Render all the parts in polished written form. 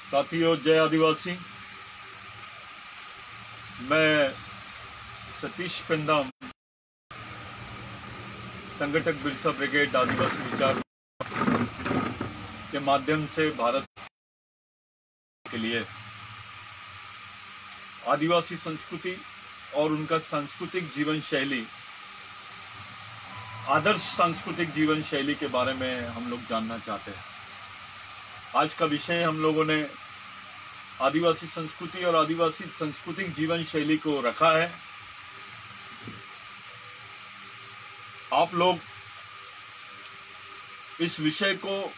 साथियों, जय आदिवासी। मैं सतीश पेंदाम, संगठक बिरसा ब्रिगेड आदिवासी विचार के माध्यम से भारत के लिए आदिवासी संस्कृति और उनका सांस्कृतिक जीवन शैली, आदर्श सांस्कृतिक जीवन शैली के बारे में हम लोग जानना चाहते हैं। आज का विषय हम लोगों ने आदिवासी संस्कृति और आदिवासी सांस्कृतिक जीवन शैली को रखा है। आप लोग इस विषय को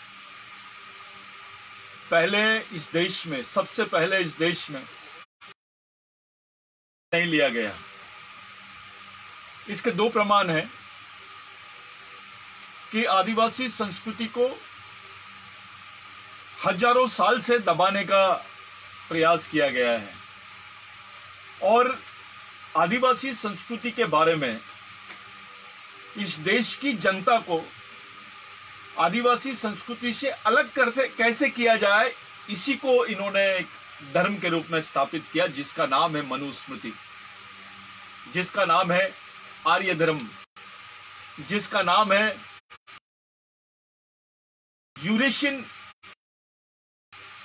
सबसे पहले इस देश में नहीं लिया गया। इसके दो प्रमाण हैं कि आदिवासी संस्कृति को हजारों साल से दबाने का प्रयास किया गया है और आदिवासी संस्कृति के बारे में इस देश की जनता को आदिवासी संस्कृति से अलग कैसे किया जाए, इसी को इन्होंने एक धर्म के रूप में स्थापित किया, जिसका नाम है मनुस्मृति, जिसका नाम है आर्य धर्म, जिसका नाम है यूरेशियन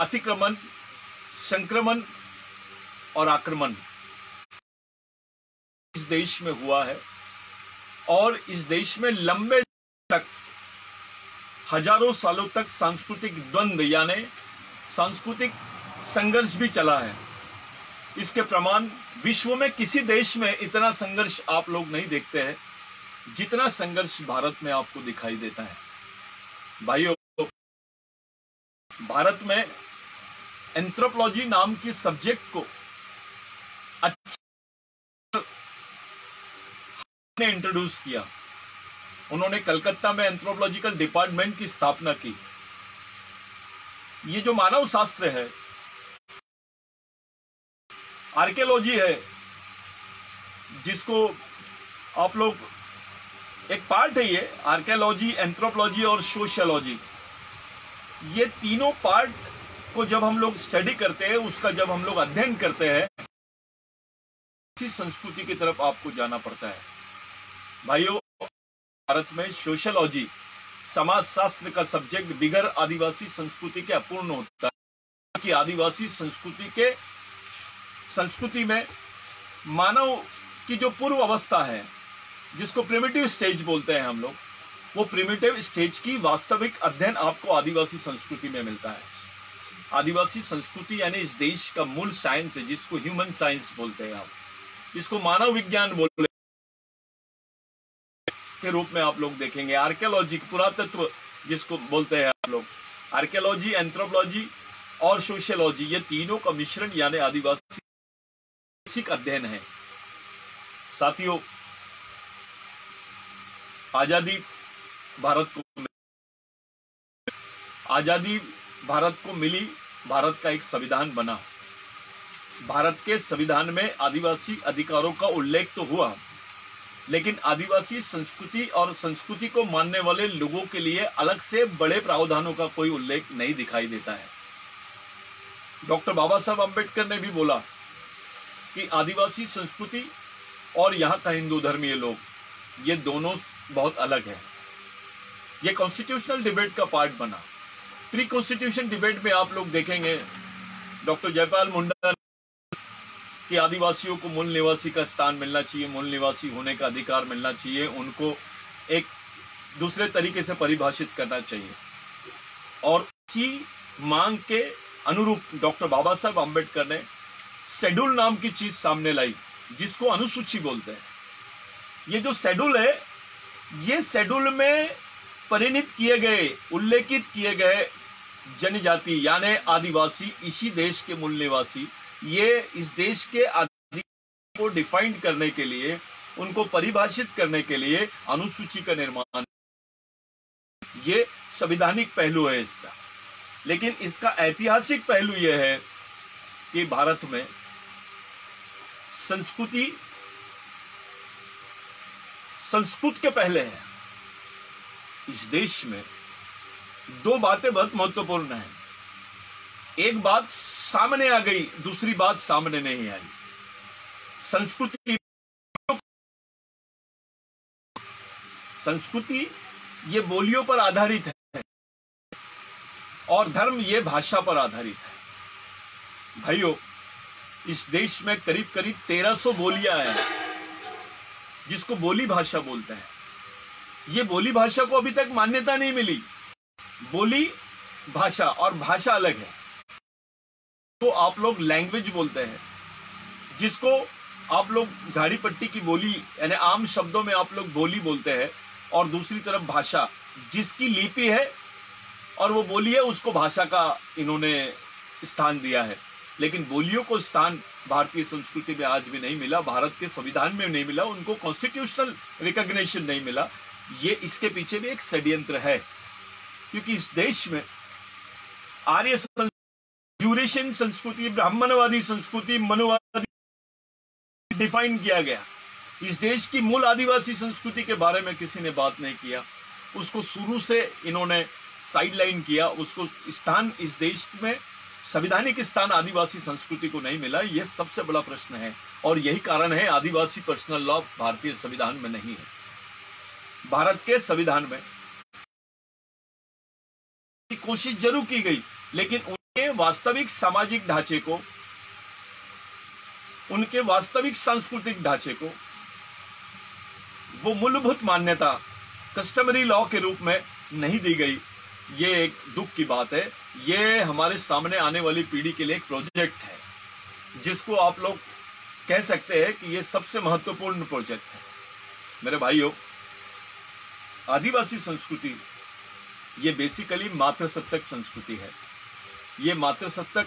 अतिक्रमण, संक्रमण और आक्रमण इस देश में हुआ है। और इस देश में लंबे तक हजारों सालों तक सांस्कृतिक द्वंद्व यानी सांस्कृतिक संघर्ष भी चला है। इसके प्रमाण विश्व में किसी देश में इतना संघर्ष आप लोग नहीं देखते हैं जितना संघर्ष भारत में आपको दिखाई देता है। भाइयों, भारत में एंथ्रोपोलॉजी नाम की सब्जेक्ट को ने इंट्रोड्यूस किया। उन्होंने कलकत्ता में एंथ्रोपोलॉजिकल डिपार्टमेंट की स्थापना की। ये जो मानव शास्त्र है, आर्कियोलॉजी है, जिसको आप लोग एक पार्ट है, ये आर्कियोलॉजी, एंथ्रोपोलॉजी और सोशियोलॉजी, ये तीनों पार्ट को जब हम लोग स्टडी करते हैं, उसका जब हम लोग अध्ययन करते हैं, इसी संस्कृति की तरफ आपको जाना पड़ता है। भाइयों, भारत में सोशियोलॉजी, समाज शास्त्र का सब्जेक्ट बिगर आदिवासी संस्कृति के अपूर्ण होता है कि आदिवासी संस्कृति में मानव की जो पूर्व अवस्था है, जिसको प्रिमिटिव स्टेज बोलते हैं हम लोग, वो प्रिमिटिव स्टेज की वास्तविक अध्ययन आपको आदिवासी संस्कृति में मिलता है। आदिवासी संस्कृति यानी इस देश का मूल साइंस है, जिसको ह्यूमन साइंस बोलते हैं आप, जिसको मानव विज्ञान बोलते के रूप में आप लोग देखेंगे। आर्कियोलॉजी, पुरातत्व जिसको बोलते हैं आप लोग, आर्कियोलॉजी, एंथ्रोपोलॉजी और सोशियोलॉजी, ये तीनों का मिश्रण यानी आदिवासी अध्ययन है। साथियों, आजादी भारत को मिली, भारत का एक संविधान बना। भारत के संविधान में आदिवासी अधिकारों का उल्लेख तो हुआ, लेकिन आदिवासी संस्कृति और संस्कृति को मानने वाले लोगों के लिए अलग से बड़े प्रावधानों का कोई उल्लेख नहीं दिखाई देता है। डॉक्टर बाबा साहब अम्बेडकर ने भी बोला कि आदिवासी संस्कृति और यहाँ का हिंदू धर्मीय लोग, ये दोनों बहुत अलग है। ये कॉन्स्टिट्यूशनल डिबेट का पार्ट बना। प्री कॉन्स्टिट्यूशन डिबेट में आप लोग देखेंगे डॉक्टर जयपाल मुंडा कि आदिवासियों को मूल निवासी का स्थान मिलना चाहिए, मूल निवासी होने का अधिकार मिलना चाहिए, उनको एक दूसरे तरीके से परिभाषित करना चाहिए। और इसी मांग के अनुरूप डॉक्टर बाबा साहब अम्बेडकर ने शेड्यूल नाम की चीज सामने लाई, जिसको अनुसूची बोलते हैं। ये जो शेड्यूल है, ये शेड्यूल में परिणित किए गए, उल्लेखित किए गए जनजाति यानी आदिवासी, इसी देश के मूल निवासी, ये इस देश के आदिवासी को डिफाइन करने के लिए, उनको परिभाषित करने के लिए अनुसूची का निर्माण, ये संवैधानिक पहलू है इसका। लेकिन इसका ऐतिहासिक पहलू यह है कि भारत में संस्कृत के पहले है। इस देश में दो बातें बहुत महत्वपूर्ण हैं। एक बात सामने आ गई, दूसरी बात सामने नहीं आई। संस्कृति ये बोलियों पर आधारित है और धर्म ये भाषा पर आधारित है। भाइयों, इस देश में करीब करीब 1300 बोलियां हैं, जिसको बोली भाषा बोलते हैं। ये बोली भाषा को अभी तक मान्यता नहीं मिली। बोली भाषा और भाषा अलग है। तो आप लोग लैंग्वेज बोलते हैं, जिसको आप लोग झाड़ी पट्टी की बोली यानी आम शब्दों में आप लोग बोली बोलते हैं, और दूसरी तरफ भाषा जिसकी लिपि है और वो बोली है, उसको भाषा का इन्होंने स्थान दिया है। लेकिन बोलियों को स्थान भारतीय संस्कृति में आज भी नहीं मिला, भारत के संविधान में नहीं मिला, उनको कॉन्स्टिट्यूशनल रिकॉग्निशन नहीं मिला। ये इसके पीछे भी एक षड्यंत्र है, क्योंकि इस देश में आर्य ड्यूरेशन संस्कृति, ब्राह्मणवादी संस्कृति, मनुवादी डिफाइन किया गया। इस देश की मूल आदिवासी संस्कृति के बारे में किसी ने बात नहीं किया। उसको शुरू से इन्होंने साइडलाइन किया। उसको स्थान इस देश में संवैधानिक स्थान आदिवासी संस्कृति को नहीं मिला। यह सबसे बड़ा प्रश्न है और यही कारण है आदिवासी पर्सनल लॉ भारतीय संविधान में नहीं है। भारत के संविधान में कोशिश जरूर की गई, लेकिन उनके वास्तविक सामाजिक ढांचे को, उनके वास्तविक सांस्कृतिक ढांचे को वो मूलभूत मान्यता कस्टमरी लॉ के रूप में नहीं दी गई। ये एक दुख की बात है। ये हमारे सामने आने वाली पीढ़ी के लिए एक प्रोजेक्ट है, जिसको आप लोग कह सकते हैं कि ये सबसे महत्वपूर्ण प्रोजेक्ट है। मेरे भाइयों, आदिवासी संस्कृति ये बेसिकली मातृसत्तक संस्कृति है। ये मातृसत्तक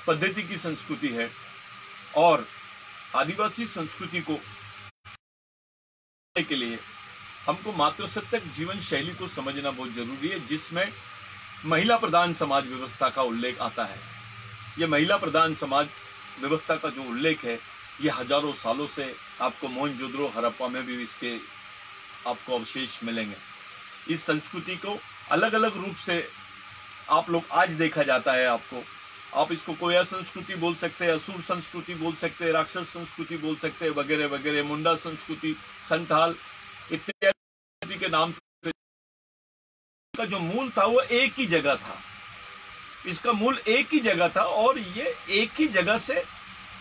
पद्धति की संस्कृति है और आदिवासी संस्कृति को के लिए हमको मातृसत्तक जीवन शैली को समझना बहुत जरूरी है, जिसमें महिला प्रधान समाज व्यवस्था का उल्लेख आता है। यह महिला प्रधान समाज व्यवस्था का जो उल्लेख है, ये हजारों सालों से आपको मोहनजोदड़ो, हड़प्पा में भी इसके आपको अवशेष मिलेंगे। इस संस्कृति को अलग अलग रूप से आप लोग आज देखा जाता है। आप इसको कोया संस्कृति बोल सकते हैं, असुर संस्कृति बोल सकते हैं, राक्षस संस्कृति बोल सकते हैं, वगैरह वगैरह, मुंडा संस्कृति, संथाल इत्यादि के नाम से। का जो मूल था वो एक ही जगह था। इसका मूल एक ही जगह था और ये एक ही जगह से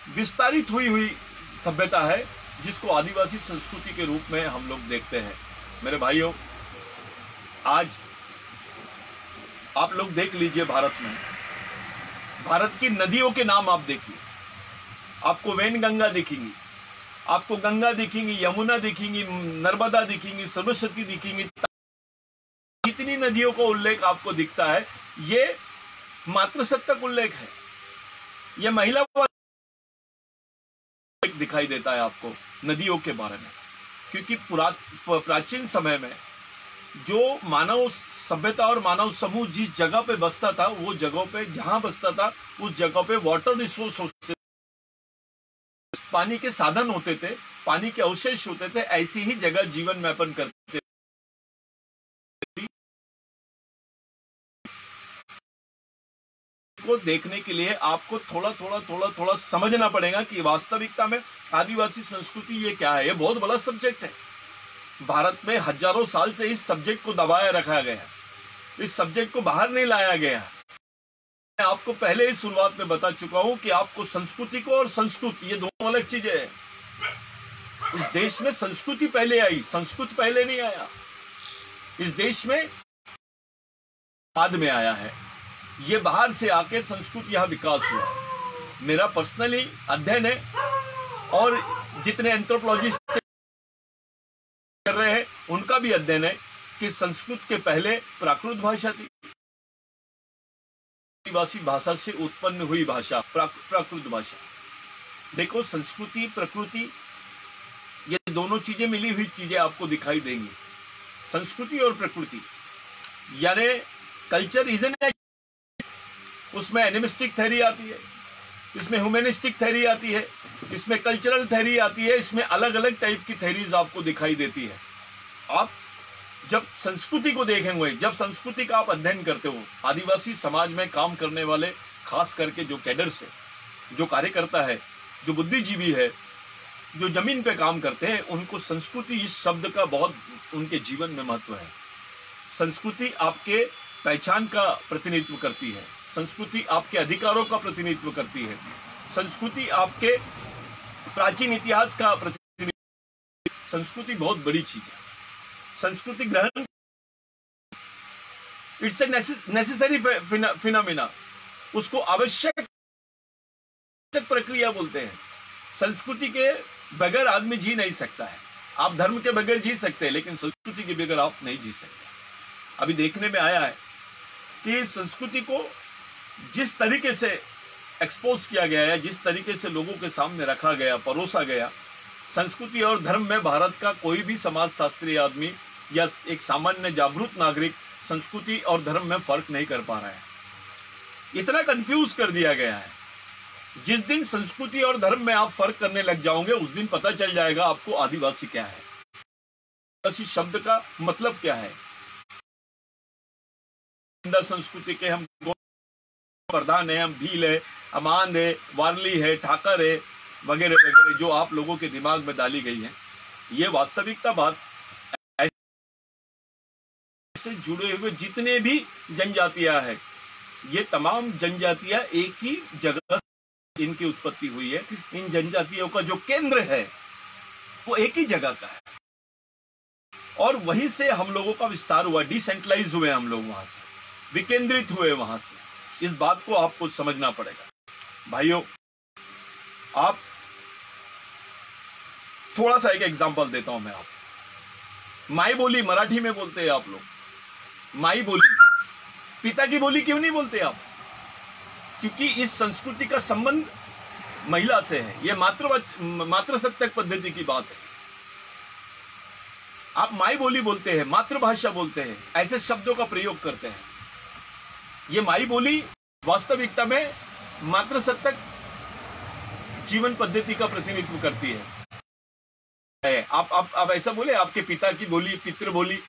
विस्तारित हुई सभ्यता है, जिसको आदिवासी संस्कृति के रूप में हम लोग देखते हैं। मेरे भाइयों, आज आप लोग देख लीजिए, भारत की नदियों के नाम आप देखिए। आपको वैनगंगा दिखेंगी, आपको गंगा दिखेंगी, यमुना दिखेंगी, नर्मदा दिखेंगी, सरस्वती दिखेंगी। जितनी नदियों का उल्लेख आपको दिखता है, ये मातृसत्तक उल्लेख है। ये महिला दिखाई देता है आपको नदियों के बारे में, क्योंकि प्राचीन समय में जो मानव सभ्यता और मानव समूह जिस जगह पे बसता था, वो जगहों पे जहां बसता था, उस जगह पे वाटर रिसोर्स होते, पानी के साधन होते थे, पानी के अवशेष होते थे। ऐसी ही जगह जीवन यापन करते थे। को देखने के लिए आपको थोड़ा समझना पड़ेगा कि वास्तविकता में आदिवासी संस्कृति ये क्या है। ये बहुत बड़ा सब्जेक्ट है। भारत में हजारों साल से इस सब्जेक्ट को दबाए रखा गया, इस सब्जेक्ट को बाहर नहीं लाया गया। मैं आपको पहले ही शुरुआत में बता चुका हूं कि आपको संस्कृति को और संस्कृत ये दोनों अलग चीजें हैं। इस देश में संस्कृति पहले आई, संस्कृत पहले नहीं आया। इस देश में बाद में आया है। ये बाहर से आके संस्कृत यहां विकास हुआ। मेरा पर्सनली अध्ययन है और जितने एंथ्रोपोलॉजिस्ट कर रहे हैं उनका भी अध्ययन है कि संस्कृत के पहले प्राकृत भाषा थी। आदिवासी भाषा से उत्पन्न हुई भाषा प्राकृत भाषा। देखो, संस्कृति प्रकृति ये दोनों चीजें मिली हुई चीजें आपको दिखाई देंगी। संस्कृति और प्रकृति यानी कल्चर इज एन, उसमें एनिमिस्टिक थ्योरी आती है। इसमें ह्यूमनिस्टिक थ्योरी आती है, इसमें कल्चरल थ्योरी आती है, इसमें अलग अलग टाइप की थ्योरीज आपको दिखाई देती है। आप जब संस्कृति को देखेंगे, जब संस्कृति का आप अध्ययन करते हो, आदिवासी समाज में काम करने वाले खास करके जो कैडर्स है, जो कार्यकर्ता है, जो बुद्धिजीवी है, जो जमीन पे काम करते हैं, उनको संस्कृति इस शब्द का बहुत उनके जीवन में महत्व है। संस्कृति आपके पहचान का प्रतिनिधित्व करती है, संस्कृति आपके अधिकारों का प्रतिनिधित्व करती है, संस्कृति आपके प्राचीन इतिहास का प्रतिनिधित्व। संस्कृति बहुत बड़ी चीज है। संस्कृति ग्रहण इट्स ए नेसेसरी फिनोमिना, उसको आवश्यक प्रक्रिया बोलते हैं। संस्कृति के बगैर आदमी जी नहीं सकता है। आप धर्म के बगैर जी सकते हैं, लेकिन संस्कृति के बगैर आप नहीं जी सकते। अभी देखने में आया है कि संस्कृति को जिस तरीके से एक्सपोज किया गया है, जिस तरीके से लोगों के सामने रखा गया, परोसा गया, संस्कृति और धर्म में भारत का कोई भी समाजशास्त्री आदमी या एक सामान्य जागरूक नागरिक संस्कृति और धर्म में फर्क नहीं कर पा रहा है। इतना कंफ्यूज कर दिया गया है। जिस दिन संस्कृति और धर्म में आप फर्क करने लग जाओगे, उस दिन पता चल जाएगा आपको आदिवासी क्या है, आदिवासी शब्द का मतलब क्या है। संस्कृति के हम प्रधान है, हम भील है, अमांद है, वारली है, ठाकर है, वगैरह वगैरह जो आप लोगों के दिमाग में डाली गई है, ये वास्तविकता बात से जुड़े हुए जितने भी जनजातियां हैं, ये तमाम जनजातियां एक ही जगह इनकी उत्पत्ति हुई है। इन जनजातियों का जो केंद्र है वो एक ही जगह का है, और वहीं से हम लोगों का विस्तार हुआ, डिसेंट्रलाइज हुए हम लोग, वहां से विकेंद्रित हुए वहां से। इस बात को आपको समझना पड़ेगा भाइयों। आप थोड़ा सा एक एग्जांपल देता हूं मैं आपको। माई बोली मराठी में बोलते हैं आप लोग, माई बोली। पिता की बोली क्यों नहीं बोलते आप? क्योंकि इस संस्कृति का संबंध महिला से है। यह मातृसत्तक पद्धति की बात है। आप माई बोली बोलते हैं, मातृभाषा बोलते हैं, ऐसे शब्दों का प्रयोग करते हैं। ये माई बोली वास्तविकता में मातृसत्तक जीवन पद्धति का प्रतिनिधित्व करती है। आप ऐसा बोले, आपके पिता की बोली पितृ बोली,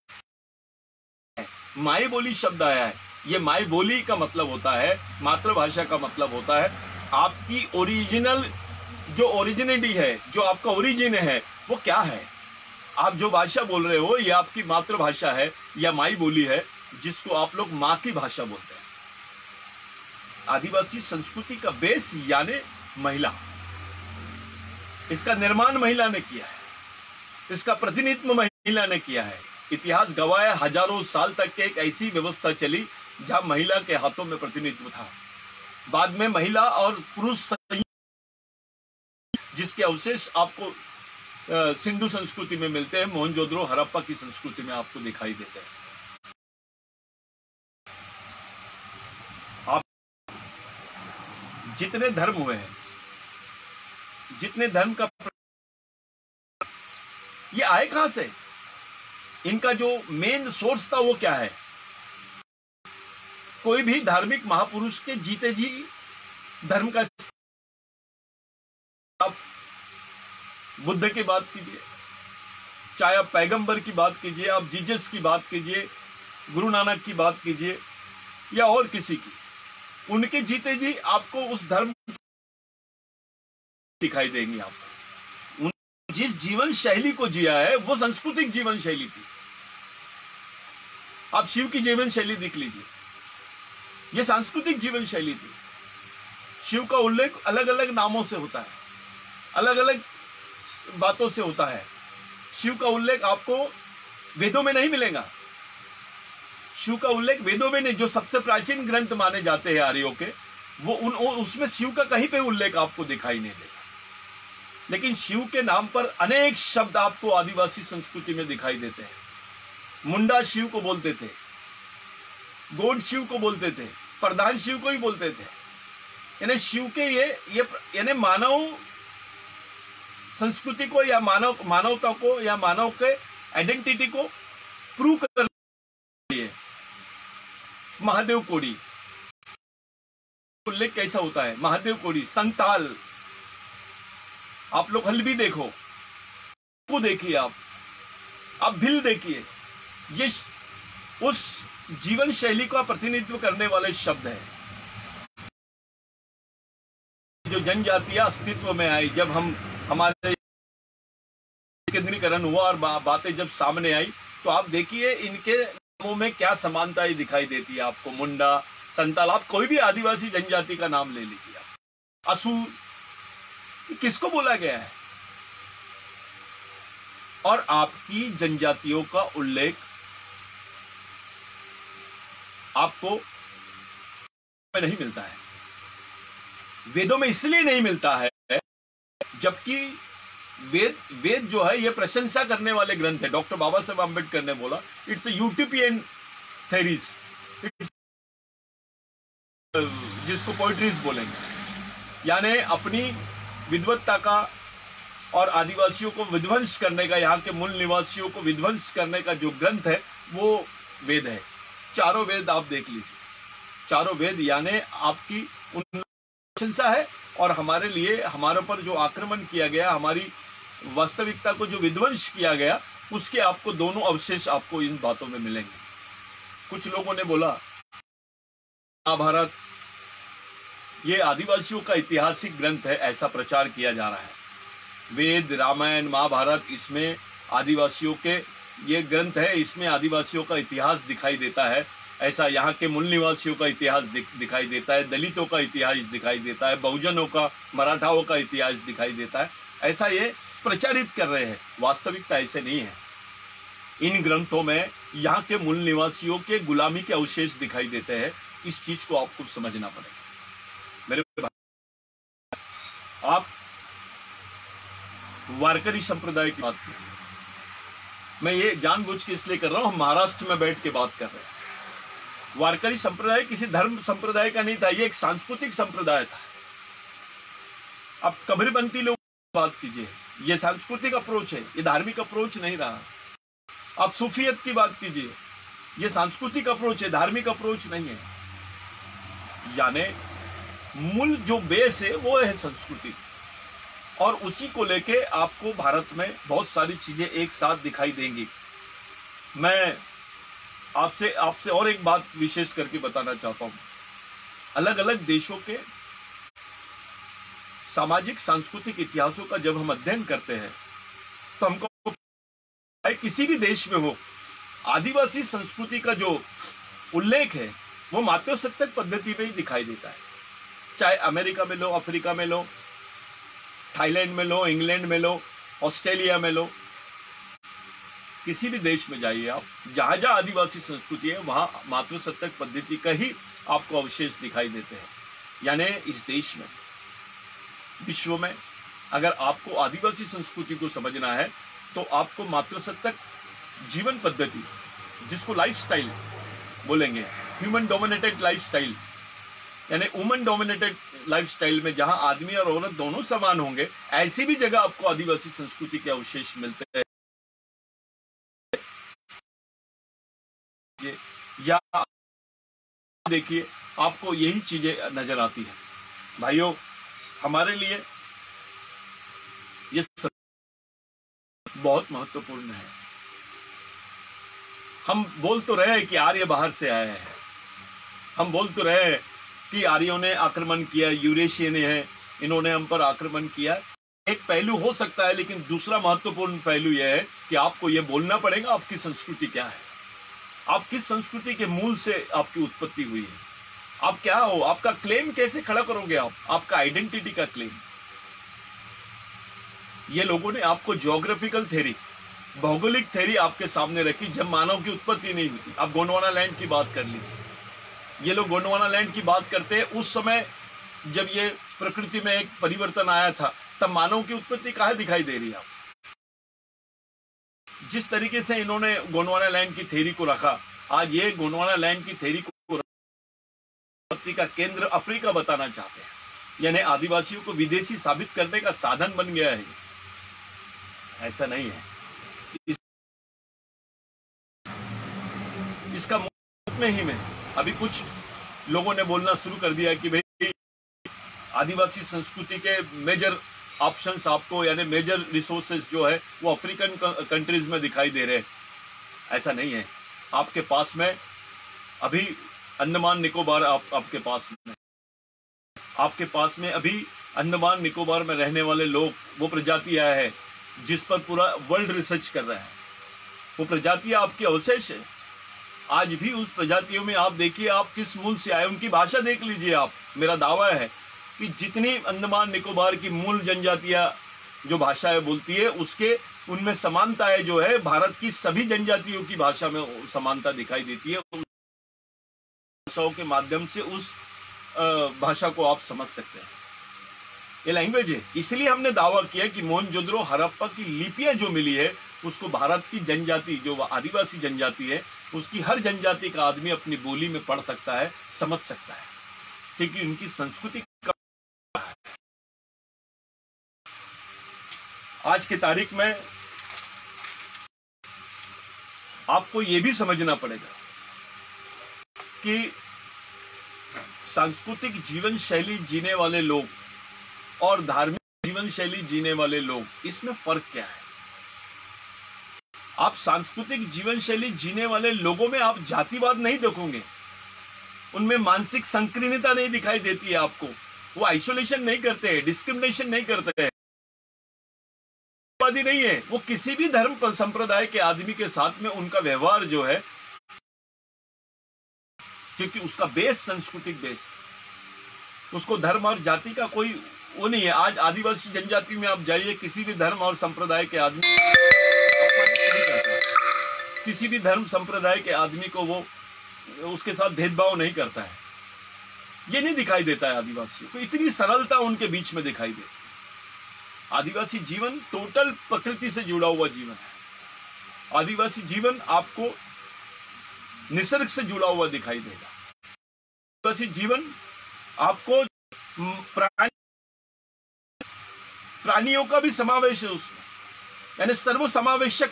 माई बोली शब्द आया है। ये माई बोली का मतलब होता है, मातृभाषा का मतलब होता है आपकी ओरिजिनल जो ओरिजिनिटी है, जो आपका ओरिजिन है वो क्या है। आप जो भाषा बोल रहे हो ये आपकी मातृभाषा है या माई बोली है, जिसको आप लोग माँ की भाषा बोलते हैं। आदिवासी संस्कृति का बेस यानी महिला, इसका निर्माण महिला ने किया है, इसका प्रतिनिधित्व महिला ने किया है। इतिहास गवाह है, हजारों साल तक के एक ऐसी व्यवस्था चली जहां महिला के हाथों में प्रतिनिधित्व था। बाद में महिला और पुरुष जिसके अवशेष आपको सिंधु संस्कृति में मिलते हैं, मोहनजोदड़ो हड़प्पा की संस्कृति में आपको दिखाई देते हैं। आप जितने धर्म हुए हैं, जितने धर्म का, ये आए कहां से? इनका जो मेन सोर्स था वो क्या है? कोई भी धार्मिक महापुरुष के जीते जी धर्म का, आप बुद्ध की बात कीजिए, चाहे आप पैगंबर की बात कीजिए, आप जीसस की बात कीजिए, गुरु नानक की बात कीजिए या और किसी की, उनके जीते जी आपको उस धर्म दिखाई देंगी। आपको जिस जीवन शैली को जिया है वो सांस्कृतिक जीवन शैली थी। आप शिव की जीवन शैली देख लीजिए, ये सांस्कृतिक जीवन शैली थी। शिव का उल्लेख अलग अलग नामों से होता है, अलग अलग बातों से होता है। शिव का उल्लेख आपको वेदों में नहीं मिलेगा। शिव का उल्लेख वेदों में नहीं, जो सबसे प्राचीन ग्रंथ माने जाते हैं आर्यों के, वो उसमें शिव का कहीं पे उल्लेख आपको दिखाई नहीं देगा। लेकिन शिव के नाम पर अनेक शब्द आपको आदिवासी संस्कृति में दिखाई देते हैं। मुंडा शिव को बोलते थे, गोड शिव को बोलते थे, प्रधान शिव को ही बोलते थे। यानी शिव के ये यानी मानव संस्कृति को या मानवता को या मानव के आइडेंटिटी को प्रूव करने के लिए महादेव कोड़ी उल्लेख कैसा होता है? महादेव कोड़ी, संताल, आप लोग हल्बी देखो, को देखिए, आप भिल देखिए, ये उस जीवन शैली का प्रतिनिधित्व करने वाले शब्द है। जो जनजातियां अस्तित्व में आई, जब हमारे केंद्रीकरण हुआ और बातें जब सामने आई, तो आप देखिए इनके नामों में क्या समानताएं दिखाई देती है आपको। मुंडा, संताल, आप कोई भी आदिवासी जनजाति का नाम ले लीजिए, असुर, किसको बोला गया है? और आपकी जनजातियों का उल्लेख आपको में नहीं मिलता है, वेदों में इसलिए नहीं मिलता है जबकि वेद जो है ये प्रशंसा करने वाले ग्रंथ है। डॉक्टर बाबा साहब अम्बेडकर ने बोला इट्स यूटोपियन थेरीज, जिसको पोइट्रीज बोलेंगे, यानी अपनी विद्वत्ता का और आदिवासियों को विध्वंस करने का, यहाँ के मूल निवासियों को विध्वंस करने का जो ग्रंथ है वो वेद है। चारों वेद आप देख लीजिए, चारों वेद यानी आपकी उन प्रशंसा है, और हमारे लिए, हमारे पर जो आक्रमण किया गया, हमारी वास्तविकता को जो विध्वंस किया गया, उसके आपको दोनों अवशेष आपको इन बातों में मिलेंगे। कुछ लोगों ने बोला महाभारत ये आदिवासियों का ऐतिहासिक ग्रंथ है, ऐसा प्रचार किया जा रहा है। वेद, रामायण, महाभारत, इसमें आदिवासियों के ये ग्रंथ है, इसमें आदिवासियों का इतिहास दिखाई देता है, ऐसा यहाँ के मूल निवासियों का इतिहास दिखाई देता है, दलितों का इतिहास दिखाई देता है, बहुजनों का, मराठाओं का इतिहास दिखाई देता है, ऐसा ये प्रचारित कर रहे हैं। वास्तविकता ऐसे नहीं है। इन ग्रंथों में यहाँ के मूल निवासियों के गुलामी के अवशेष दिखाई देते हैं। इस चीज को आपको समझना पड़ेगा मेरे भाई। आप वारकरी संप्रदाय की बात कीजिए, मैं ये जानबूझ के इसलिए कर रहा हूं, हम महाराष्ट्र में बैठ के बात कर रहे हैं। वारकरी संप्रदाय किसी धर्म संप्रदाय का नहीं था, ये एक सांस्कृतिक संप्रदाय था। अब कबीरपंथी लोग बात कीजिए, ये सांस्कृतिक अप्रोच है, ये धार्मिक अप्रोच नहीं रहा। आप सूफियत की बात कीजिए, ये सांस्कृतिक अप्रोच है, धार्मिक अप्रोच नहीं है। यानी मूल जो बेस है वो है संस्कृति, और उसी को लेके आपको भारत में बहुत सारी चीजें एक साथ दिखाई देंगी। मैं आपसे और एक बात विशेष करके बताना चाहता हूं। अलग अलग देशों के सामाजिक सांस्कृतिक इतिहासों का जब हम अध्ययन करते हैं तो हमको किसी भी देश में हो, आदिवासी संस्कृति का जो उल्लेख है वो मातृसत्तक पद्धति में ही दिखाई देता है। चाहे अमेरिका में लो, अफ्रीका में लो, थाईलैंड में लो, इंग्लैंड में लो, ऑस्ट्रेलिया में लो, किसी भी देश में जाइए आप, जहां जहां आदिवासी संस्कृति है वहां मातृसत्तक पद्धति का ही आपको अवशेष दिखाई देते हैं। यानी इस देश में, विश्व में अगर आपको आदिवासी संस्कृति को समझना है तो आपको मातृसत्तक जीवन पद्धति, जिसको लाइफस्टाइल बोलेंगे, ह्यूमन डोमिनेटेड लाइफस्टाइल, यानी वुमन डोमिनेटेड लाइफस्टाइल में जहां आदमी और औरत दोनों समान होंगे, ऐसी भी जगह आपको आदिवासी संस्कृति के अवशेष मिलते हैं। या देखिए आपको यही चीजें नजर आती है। भाइयों, हमारे लिए ये सब बहुत महत्वपूर्ण है। हम बोल तो रहे हैं कि आर्य बाहर से आए हैं, हम बोल तो रहे हैं कि आर्यों ने आक्रमण किया, यूरेशियन है, इन्होंने हम पर आक्रमण किया। एक पहलू हो सकता है, लेकिन दूसरा महत्वपूर्ण पहलू यह है कि आपको यह बोलना पड़ेगा आपकी संस्कृति क्या है, आप किस संस्कृति के मूल से आपकी उत्पत्ति हुई है, आप क्या हो, आपका क्लेम कैसे खड़ा करोगे आप, आपका आइडेंटिटी का क्लेम। ये लोगों ने आपको ज्योग्राफिकल थ्योरी, भौगोलिक थ्योरी आपके सामने रखी जब मानव की उत्पत्ति नहीं हुई थी। आप गोंडवाना लैंड की बात कर लीजिए, ये लोग गोंडवाना लैंड की बात करते हैं उस समय जब ये प्रकृति में एक परिवर्तन आया था, तब मानव की उत्पत्ति कहाँ दिखाई दे रही है। आप जिस तरीके से इन्होंने गोंडवाना लैंड की थ्योरी को रखा, आज ये गोंडवाना लैंड की थ्योरी को उत्पत्ति का केंद्र अफ्रीका बताना चाहते हैं, यानी आदिवासियों को विदेशी साबित करने का साधन बन गया है। ऐसा नहीं है। इसका मुंह में ही में अभी कुछ लोगों ने बोलना शुरू कर दिया कि भाई आदिवासी संस्कृति के मेजर ऑप्शंस आपको, यानी मेजर रिसोर्सेज जो है वो अफ्रीकन कंट्रीज में दिखाई दे रहे हैं। ऐसा नहीं है। आपके पास में अभी अंडमान निकोबार आपके पास में अभी अंडमान निकोबार में रहने वाले लोग, वो प्रजातियां है जिस पर पूरा वर्ल्ड रिसर्च कर रहा है। वो प्रजातियां आपकी अवशेष है। आज भी उस प्रजातियों में आप देखिए, आप किस मूल से आए, उनकी भाषा देख लीजिए आप। मेरा दावा है कि जितनी अंडमान निकोबार की मूल जनजातियां जो भाषाएं बोलती है, उसके उनमें समानताएं जो है भारत की सभी जनजातियों की भाषा में समानता दिखाई देती है। भाषाओं के माध्यम से उस भाषा को आप समझ सकते हैं। ये लैंग्वेज है। इसलिए हमने दावा किया कि मोहनजोदड़ो हड़प्पा की लिपियां जो मिली है, उसको भारत की जनजाति, जो आदिवासी जनजाति है, उसकी हर जनजाति का आदमी अपनी बोली में पढ़ सकता है, समझ सकता है, क्योंकि उनकी संस्कृति का। आज की तारीख में आपको यह भी समझना पड़ेगा कि सांस्कृतिक जीवन शैली जीने वाले लोग और धार्मिक जीवन शैली जीने वाले लोग, इसमें फर्क क्या है। आप सांस्कृतिक जीवन शैली जीने वाले लोगों में आप जातिवाद नहीं देखोगे, उनमें मानसिक संकीर्णता नहीं दिखाई देती है आपको। वो आइसोलेशन नहीं करते, डिस्क्रिमिनेशन नहीं करते हैं, नहीं है। वो किसी भी धर्म संप्रदाय के आदमी के साथ में उनका व्यवहार जो है, क्योंकि उसका बेस सांस्कृतिक बेस, उसको धर्म और जाति का कोई वो नहीं है। आज आदिवासी जनजाति में आप जाइए, किसी भी धर्म और संप्रदाय के आदमी नहीं करता, किसी भी धर्म संप्रदाय के आदमी को वो उसके साथ भेदभाव नहीं करता है। ये नहीं दिखाई देता है आदिवासियों को। इतनी सरलता उनके बीच में दिखाई देती है। आदिवासी जीवन टोटल प्रकृति से जुड़ा हुआ जीवन है। आदिवासी जीवन आपको निसर्ग से जुड़ा हुआ दिखाई देगा। आदिवासी जीवन आपको प्राणियों का भी समावेश है उसमें, यानी सर्व समावेशक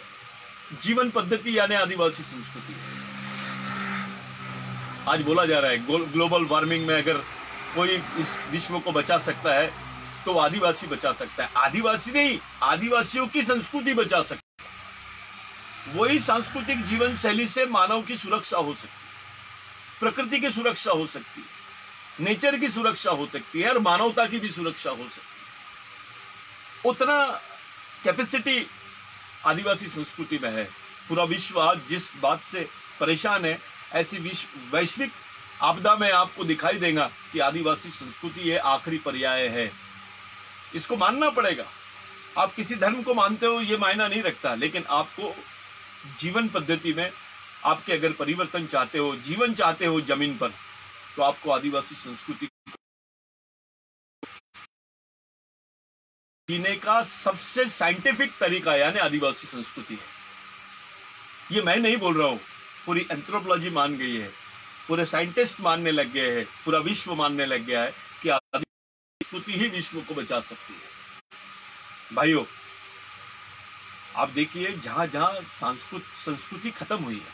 जीवन पद्धति, यानी आदिवासी संस्कृति। आज बोला जा रहा है ग्लोबल वार्मिंग में अगर कोई इस विश्व को बचा सकता है तो आदिवासी बचा सकता है। आदिवासी नहीं, आदिवासियों की संस्कृति बचा सकता है। वही सांस्कृतिक जीवन शैली से मानव की सुरक्षा हो सकती है, प्रकृति की सुरक्षा हो सकती है, नेचर की सुरक्षा हो सकती है और मानवता की भी सुरक्षा हो सकती है। उतना कैपेसिटी आदिवासी संस्कृति में है। पूरा विश्व आज जिस बात से परेशान है, ऐसी वैश्विक आपदा में आपको दिखाई देगा कि आदिवासी संस्कृति ये आखिरी पर्याय है। इसको मानना पड़ेगा। आप किसी धर्म को मानते हो ये मायना नहीं रखता, लेकिन आपको जीवन पद्धति में आपके अगर परिवर्तन चाहते हो, जीवन चाहते हो जमीन पर, तो आपको आदिवासी संस्कृति जीने का सबसे साइंटिफिक तरीका यानी आदिवासी संस्कृति है। ये मैं नहीं बोल रहा हूं, पूरी एंथ्रोपोलॉजी मान गई है, पूरे साइंटिस्ट मानने लग गए हैं, पूरा विश्व मानने लग गया है कि आदिवासी संस्कृति ही विश्व को बचा सकती है। भाइयों, आप देखिए जहां जहां संस्कृति खत्म हुई है,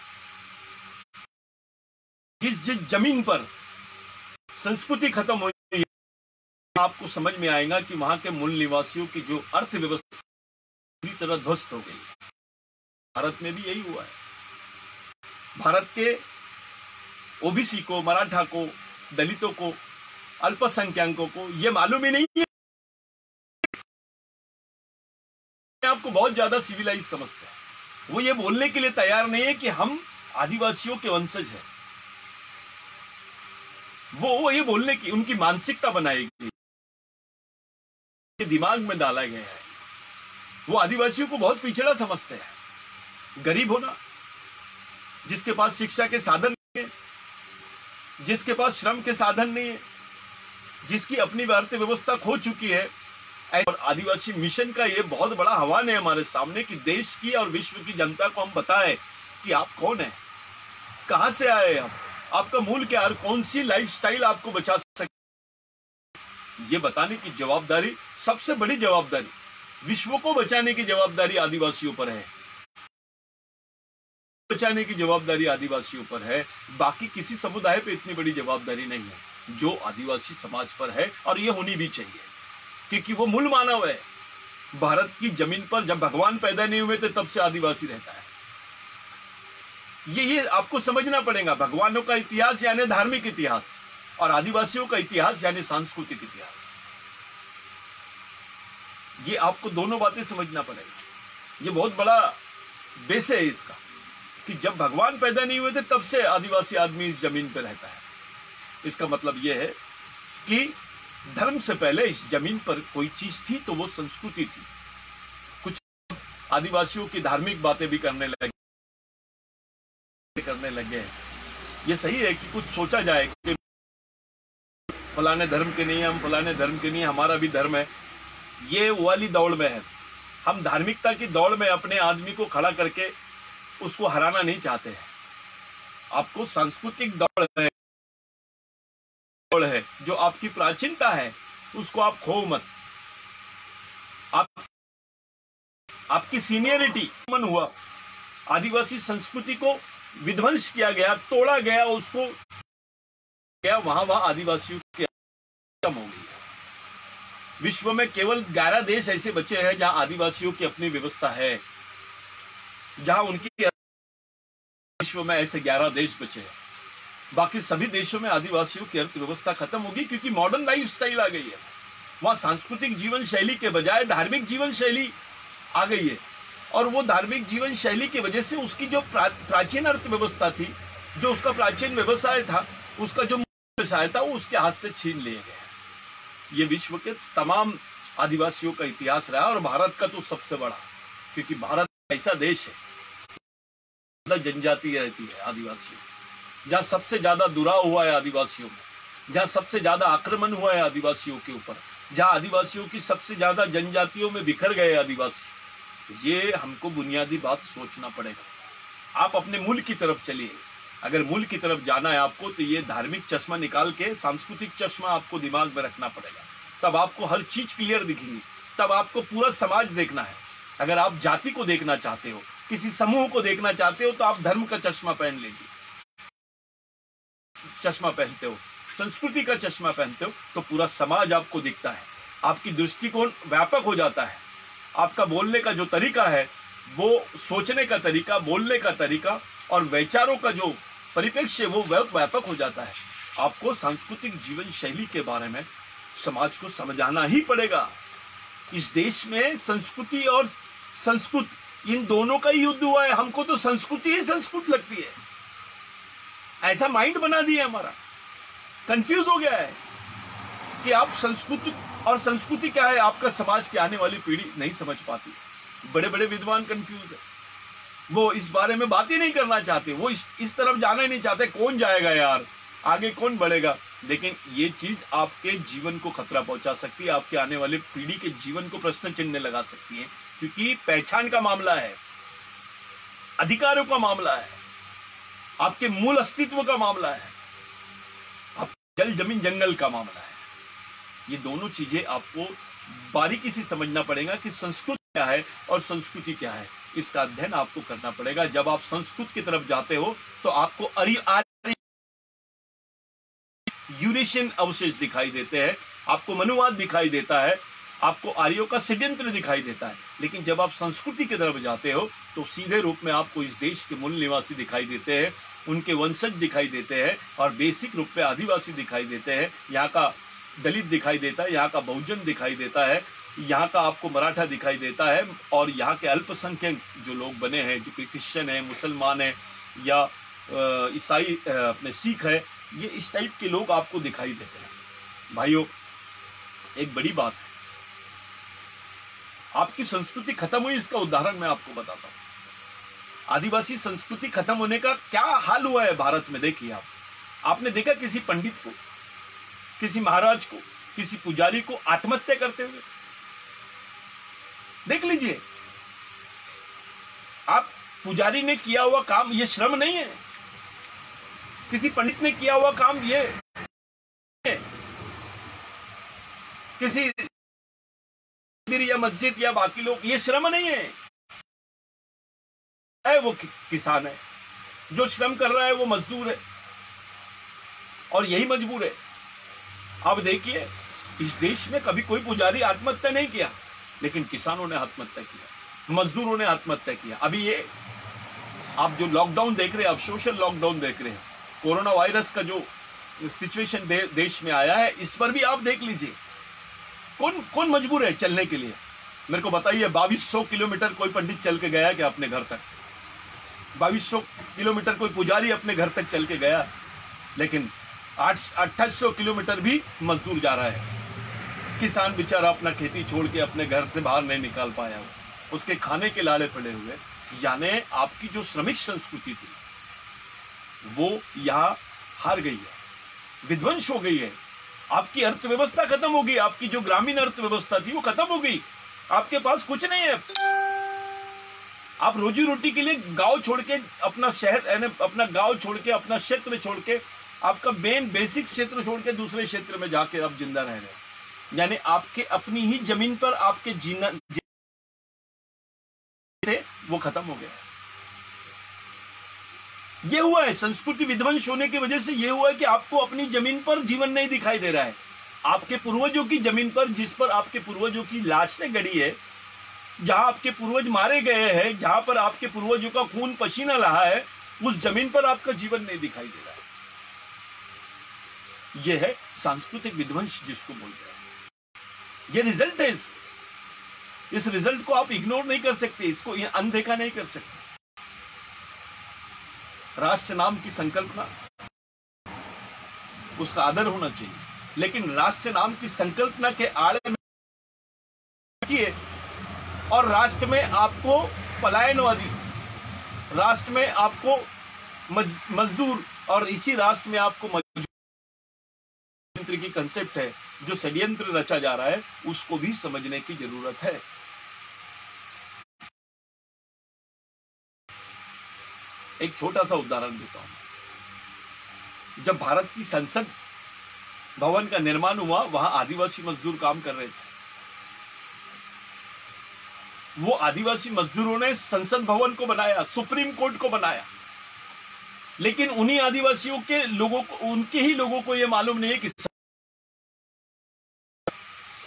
जिस जिस जमीन पर संस्कृति खत्म हुई है, आपको समझ में आएगा कि वहां के मूल निवासियों की जो अर्थव्यवस्था पूरी तरह ध्वस्त हो गई। भारत में भी यही हुआ है। भारत के ओबीसी को, मराठा को, दलितों को, अल्पसंख्यकों को यह मालूम ही नहीं है। आपको बहुत ज्यादा सिविलाइज समझते हैं। वो ये बोलने के लिए तैयार नहीं है कि हम आदिवासियों के वंशज हैं। वो ये बोलने की उनकी मानसिकता बनाई गई, दिमाग में डाला गया है। वो आदिवासियों को बहुत पिछड़ा समझते हैं। गरीब होना, जिसके पास शिक्षा के साधन नहीं है, जिसके पास श्रम के साधन नहीं है, जिसकी अपनी अर्थव्यवस्था खो चुकी है। और आदिवासी मिशन का ये बहुत बड़ा आह्वान है हमारे सामने कि देश की और विश्व की जनता को हम बताएं कि आप कौन है, कहां से आए आप, आपका मूल क्या है, कौन सी लाइफस्टाइल आपको बचा सकती। ये बताने की जवाबदारी, सबसे बड़ी जवाबदारी, विश्व को बचाने की जवाबदारी आदिवासियों पर है। बचाने की जवाबदारी आदिवासियों पर है। बाकी किसी समुदाय पे इतनी बड़ी जवाबदारी नहीं है। जो आदिवासी समाज पर है, और ये होनी भी चाहिए, क्योंकि वो मूल मानव है। भारत की जमीन पर जब भगवान पैदा नहीं हुए थे तब से आदिवासी रहता है। ये आपको समझना पड़ेगा। भगवानों का इतिहास यानी धार्मिक इतिहास, और आदिवासियों का इतिहास यानी सांस्कृतिक इतिहास। ये आपको दोनों बातें समझना पड़ेगा। ये बहुत बड़ा बेस है इसका, कि जब भगवान पैदा नहीं हुए थे तब से आदिवासी आदमी इस जमीन पर रहता है। इसका मतलब यह है कि धर्म से पहले इस जमीन पर कोई चीज थी तो वो संस्कृति थी। कुछ आदिवासियों की धार्मिक बातें भी करने लगे। ये सही है कि कुछ सोचा जाए कि फलाने धर्म के नहीं, हम फलाने धर्म के नहीं, हमारा भी धर्म है। ये वाली दौड़ में है। हम धार्मिकता की दौड़ में अपने आदमी को खड़ा करके उसको हराना नहीं चाहते हैं। आपको सांस्कृतिक दौड़ है, जो आपकी प्राचीनता है उसको आप खो मत। आपकी सीनियरिटी मन हुआ, आदिवासी संस्कृति को विध्वंस किया गया, तोड़ा गया, उसको क्या वहां आदिवासियों की खत्म हो गई है। विश्व में केवल 11 देश ऐसे बचे हैं जहां आदिवासियों की अपनी व्यवस्था है, जहां उनकी विश्व में ऐसे 11 देश बचे हैं। बाकी सभी देशों में आदिवासियों की अर्थव्यवस्था खत्म होगी, क्योंकि मॉडर्न लाइफस्टाइल आ गई है। वहां सांस्कृतिक जीवन शैली के बजाय धार्मिक जीवन शैली आ गई है, और वो धार्मिक जीवन शैली की वजह से उसकी जो प्राचीन अर्थव्यवस्था थी, जो उसका प्राचीन व्यवसाय था, उसका जो व्यवसाय था, वो उसके हाथ से छीन लिए गए। ये विश्व के तमाम आदिवासियों का इतिहास रहा, और भारत का तो सबसे बड़ा, क्योंकि भारत ऐसा देश है जनजाति रहती है आदिवासियों, जहां सबसे ज्यादा दुराव हुआ है आदिवासियों में, जहां सबसे ज्यादा आक्रमण हुआ है आदिवासियों के ऊपर, जहां आदिवासियों की सबसे ज्यादा जनजातियों में बिखर गए आदिवासी। ये हमको बुनियादी बात सोचना पड़ेगा। आप अपने मूल की तरफ चलिए। अगर मूल की तरफ जाना है आपको, तो ये धार्मिक चश्मा निकाल के सांस्कृतिक चश्मा आपको दिमाग में रखना पड़ेगा। तब आपको हर चीज क्लियर दिखेंगी। तब आपको पूरा समाज देखना है। अगर आप जाति को देखना चाहते हो, किसी समूह को देखना चाहते हो, तो आप धर्म का चश्मा पहन लीजिए। चश्मा पहनते हो, संस्कृति का चश्मा पहनते हो, तो पूरा समाज आपको दिखता है। आपकी दृष्टिकोण व्यापक हो जाता है। आपका बोलने का जो तरीका है, वो सोचने का तरीका, बोलने का तरीका और विचारों का जो परिप्रेक्ष्य वो व्यापक हो जाता है। आपको सांस्कृतिक जीवन शैली के बारे में समाज को समझाना ही पड़ेगा। इस देश में संस्कृति और संस्कृत, इन दोनों का ही युद्ध हुआ है। हमको तो संस्कृति ही संस्कृत लगती है। ऐसा माइंड बना दिया हमारा, कंफ्यूज हो गया है कि आप संस्कृति और संस्कृति क्या है, आपका समाज की आने वाली पीढ़ी नहीं समझ पाती। बड़े बड़े विद्वान कंफ्यूज है, वो इस बारे में बात ही नहीं करना चाहते, वो इस तरफ जाना ही नहीं चाहते। कौन जाएगा यार, आगे कौन बढ़ेगा? लेकिन ये चीज आपके जीवन को खतरा पहुंचा सकती है, आपके आने वाले पीढ़ी के जीवन को प्रश्न चिन्ह लगा सकती है, क्योंकि पहचान का मामला है, अधिकारों का मामला है, आपके मूल अस्तित्व का मामला है, आप जल जमीन जंगल का मामला है। ये दोनों चीजें आपको बारीकी से समझना पड़ेगा कि संस्कृति क्या है और संस्कृति क्या है। इसका अध्ययन आपको करना पड़ेगा। जब आप संस्कृत की तरफ जाते हो तो आपको यूरेशियन अवशेष दिखाई देते हैं, आपको मनुवाद दिखाई देता है, आपको आर्यों का षड्यंत्र दिखाई देता है। लेकिन जब आप संस्कृति की तरफ जाते हो तो सीधे रूप में आपको इस देश के मूल निवासी दिखाई देते हैं, उनके वंशज दिखाई देते हैं, और बेसिक रूप में आदिवासी दिखाई देते हैं। यहाँ का दलित दिखाई देता है, यहाँ का बहुजन दिखाई देता है, यहाँ का आपको मराठा दिखाई देता है, और यहाँ के अल्पसंख्यक जो लोग बने हैं, जो कि क्रिश्चियन है, मुसलमान है, या ईसाई अपने सिख है, ये इस टाइप के लोग आपको दिखाई देते हैं। भाइयों, एक बड़ी बात है, आपकी संस्कृति खत्म हुई, इसका उदाहरण मैं आपको बताता हूं। आदिवासी संस्कृति खत्म होने का क्या हाल हुआ है भारत में, देखिए आपने देखा किसी पंडित को, किसी महाराज को, किसी पुजारी को आत्महत्या करते हुए? देख लीजिए, आप पुजारी ने किया हुआ काम ये श्रम नहीं है, किसी पंडित ने किया हुआ काम ये, किसी मंदिर या मस्जिद या बाकी लोग, ये श्रम नहीं है। वो किसान है, जो श्रम कर रहा है वो मजदूर है, और यही मजबूर है। अब देखिए, इस देश में कभी कोई पुजारी आत्महत्या नहीं किया, लेकिन किसानों ने आत्महत्या किया, मजदूरों ने आत्महत्या किया। अभी ये आप जो लॉकडाउन देख रहे हैं, आप सोशल लॉकडाउन देख रहे हैं, कोरोना वायरस का जो सिचुएशन देश में आया है, इस पर भी आप देख लीजिए, कौन कौन मजबूर है चलने के लिए? मेरे को बताइए, 2200 किलोमीटर कोई पंडित चल के गया क्या अपने घर तक? 2200 किलोमीटर कोई पुजारी अपने घर तक चल के गया? लेकिन 2800 किलोमीटर भी मजदूर जा रहा है। किसान बेचारा अपना खेती छोड़ के अपने घर से बाहर नहीं निकाल पाया, उसके खाने के लाड़े पड़े हुए। यानी आपकी जो श्रमिक संस्कृति थी वो यहाँ हार गई है, विध्वंस हो गई है। आपकी अर्थव्यवस्था खत्म हो गई, आपकी जो ग्रामीण अर्थव्यवस्था थी वो खत्म हो गई। आपके पास कुछ नहीं है। आप रोजी रोटी के लिए गांव छोड़ के, अपना शहर, अपना गांव छोड़ के, अपना क्षेत्र छोड़ के, आपका मेन बेसिक क्षेत्र छोड़ के दूसरे क्षेत्र में जाके आप जिंदा रह रहे हैं। यानी आपके अपनी ही जमीन पर आपके जीना थे वो खत्म हो गया। ये हुआ है, संस्कृति विध्वंस होने की वजह से ये हुआ है कि आपको अपनी जमीन पर जीवन नहीं दिखाई दे रहा है। आपके पूर्वजों की जमीन पर, जिस पर आपके पूर्वजों की लाशें गड़ी है, जहां आपके पूर्वज मारे गए हैं, जहां पर आपके पूर्वजों का खून पसीना रहा है, उस जमीन पर आपका जीवन नहीं दिखाई दे रहा है। यह है सांस्कृतिक विध्वंस जिसको बोलते हैं। यह रिजल्ट है। इस रिजल्ट को आप इग्नोर नहीं कर सकते, इसको अनदेखा नहीं कर सकते। राष्ट्र नाम की संकल्पना, उसका आदर होना चाहिए, लेकिन राष्ट्र नाम की संकल्पना के आड़े में और राष्ट्र में आपको पलायनवादी, राष्ट्र में आपको मजदूर, और इसी राष्ट्र में आपको षड्यंत्र की कंसेप्ट है, जो षड्यंत्र रचा जा रहा है, उसको भी समझने की जरूरत है। एक छोटा सा उदाहरण देता हूं। जब भारत की संसद भवन का निर्माण हुआ, वहां आदिवासी मजदूर काम कर रहे थे। वो आदिवासी मजदूरों ने संसद भवन को बनाया, सुप्रीम कोर्ट को बनाया, लेकिन उन्हीं आदिवासियों के लोगों को, उनके ही लोगों को यह मालूम नहीं है कि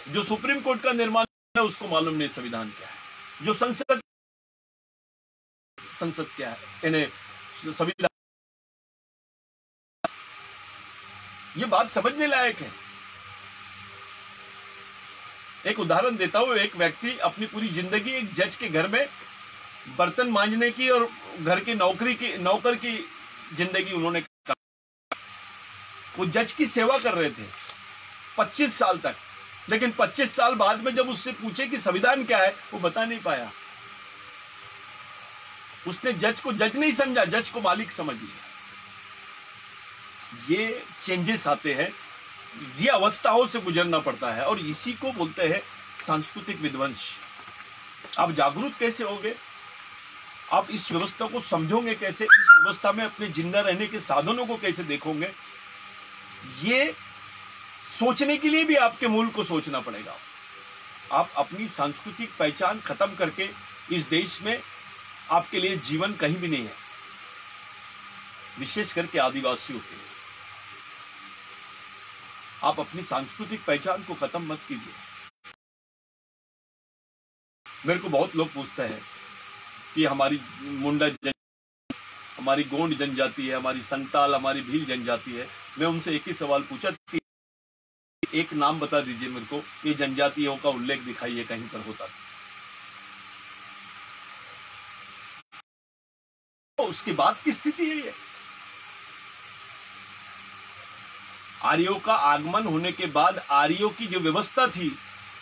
जो सुप्रीम कोर्ट का निर्माण है उसको मालूम नहीं संविधान क्या है, जो संसद क्या है, इन्हें संविधान। ये बात समझने लायक है। एक उदाहरण देता हूं। एक व्यक्ति अपनी पूरी जिंदगी एक जज के घर में बर्तन मांजने की और घर की नौकर की जिंदगी उन्होंने की। वो जज की सेवा कर रहे थे 25 साल तक, लेकिन 25 साल बाद में जब उससे पूछे कि संविधान क्या है, वो बता नहीं पाया। उसने जज को जज नहीं समझा, जज को मालिक समझ लिया। ये चेंजेस आते हैं, ये अवस्थाओं से गुजरना पड़ता है, और इसी को बोलते हैं सांस्कृतिक विध्वंस। आप जागरूक कैसे होगे? आप इस व्यवस्था को समझोगे कैसे? इस व्यवस्था में अपने जिंदा रहने के साधनों को कैसे देखोगे? ये सोचने के लिए भी आपके मूल को सोचना पड़ेगा। आप अपनी सांस्कृतिक पहचान खत्म करके इस देश में आपके लिए जीवन कहीं भी नहीं है, विशेष करके आदिवासियों के लिए। आप अपनी सांस्कृतिक पहचान को खत्म मत कीजिए। मेरे को बहुत लोग पूछते हैं कि हमारी मुंडा हमारी गोंड जनजाति है, हमारी संताल, हमारी भील जनजाति है। मैं उनसे एक ही सवाल पूछा, एक नाम बता दीजिए मेरे को, ये जनजातियों का उल्लेख दिखाइए कहीं पर होता तो। उसके बाद की स्थिति है ये। आर्यों का आगमन होने के बाद आर्यों की जो व्यवस्था थी